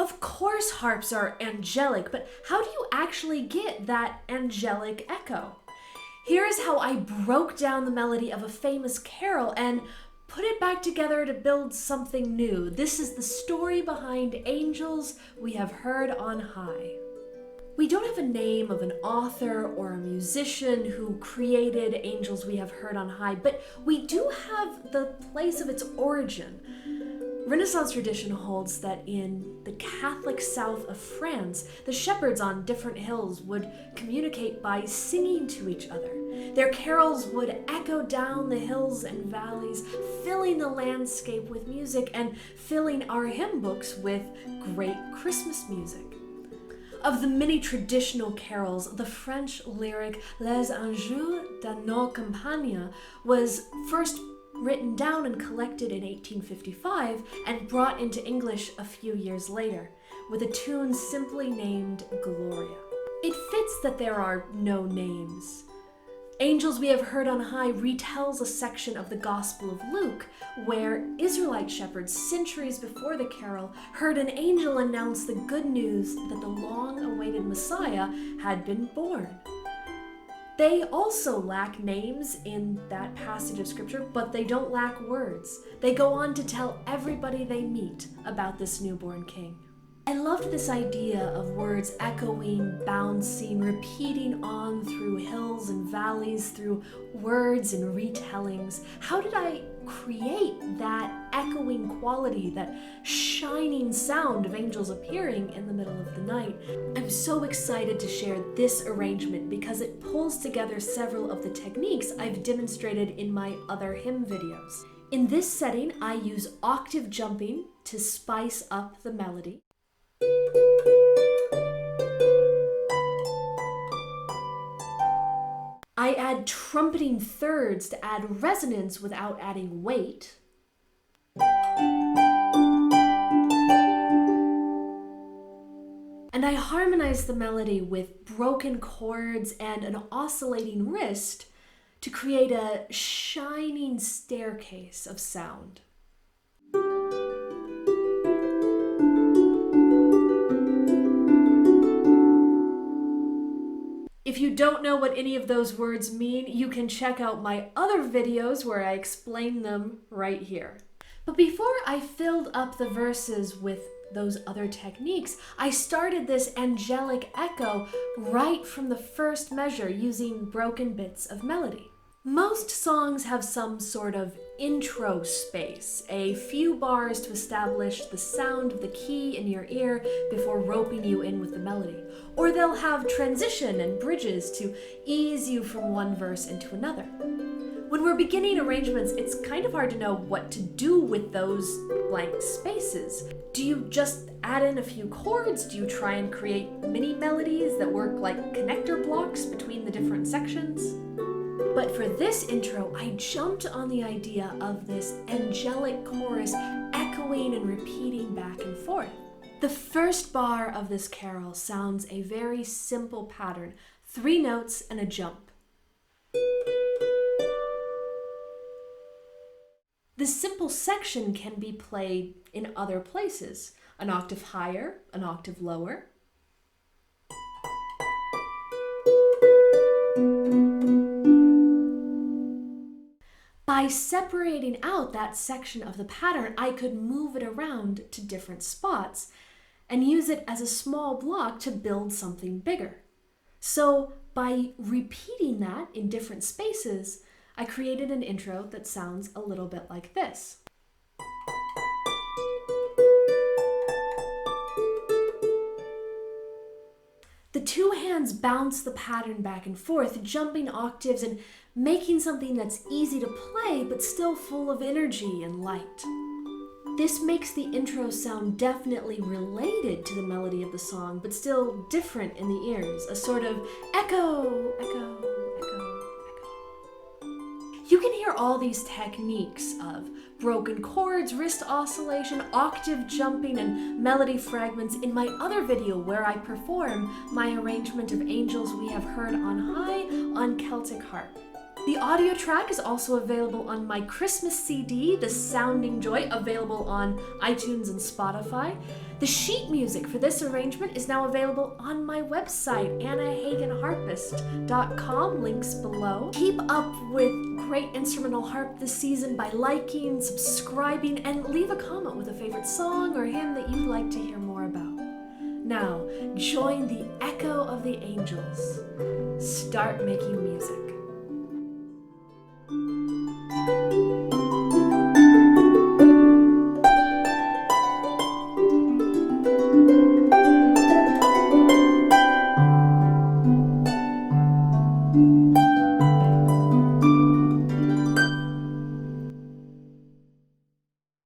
Of course harps are angelic, but how do you actually get that angelic echo? Here is how I broke down the melody of a famous carol and put it back together to build something new. This is the story behind Angels We Have Heard on High. We don't have a name of an author or a musician who created Angels We Have Heard on High, but we do have the place of its origin. Renaissance tradition holds that in the Catholic south of France, the shepherds on different hills would communicate by singing to each other. Their carols would echo down the hills and valleys, filling the landscape with music and filling our hymn books with great Christmas music. Of the many traditional carols, the French lyric Les Anges de nos campagnes was first written down and collected in 1855 and brought into English a few years later, with a tune simply named Gloria. It fits that there are no names. Angels We Have Heard on High retells a section of the Gospel of Luke, where Israelite shepherds centuries before the carol heard an angel announce the good news that the long-awaited Messiah had been born. They also lack names in that passage of scripture, but they don't lack words. They go on to tell everybody they meet about this newborn king. I loved this idea of words echoing, bouncing, repeating on through hills and valleys, through words and retellings. How did I create that echoing quality, that shining sound of angels appearing in the middle of the night? I'm so excited to share this arrangement because it pulls together several of the techniques I've demonstrated in my other hymn videos. In this setting, I use octave jumping to spice up the melody. I add trumpeting thirds to add resonance without adding weight. And I harmonize the melody with broken chords and an oscillating wrist to create a shining staircase of sound. If you don't know what any of those words mean, you can check out my other videos where I explain them right here. But before I filled up the verses with those other techniques, I started this angelic echo right from the first measure using broken bits of melody. Most songs have some sort of intro space, a few bars to establish the sound of the key in your ear before roping you in with the melody. Or they'll have transition and bridges to ease you from one verse into another. When we're beginning arrangements, it's kind of hard to know what to do with those blank spaces. Do you just add in a few chords? Do you try and create mini melodies that work like connector blocks between the different sections? But for this intro, I jumped on the idea of this angelic chorus echoing and repeating back and forth. The first bar of this carol sounds a very simple pattern, 3 notes and a jump. This simple section can be played in other places, an octave higher, an octave lower. By separating out that section of the pattern, I could move it around to different spots and use it as a small block to build something bigger. So by repeating that in different spaces, I created an intro that sounds a little bit like this. The 2 hands bounce the pattern back and forth, jumping octaves and making something that's easy to play but still full of energy and light. This makes the intro sound definitely related to the melody of the song, but still different in the ears, a sort of echo, echo, echo, echo. You can hear all these techniques of broken chords, wrist oscillation, octave jumping, and melody fragments in my other video where I perform my arrangement of Angels We Have Heard on High on Celtic Harp. The audio track is also available on my Christmas CD, The Sounding Joy, available on iTunes and Spotify. The sheet music for this arrangement is now available on my website, annahagenharpist.com, links below. Keep up with great instrumental harp this season by liking, subscribing, and leave a comment with a favorite song or hymn that you'd like to hear more about. Now, join the echo of the angels. Start making music.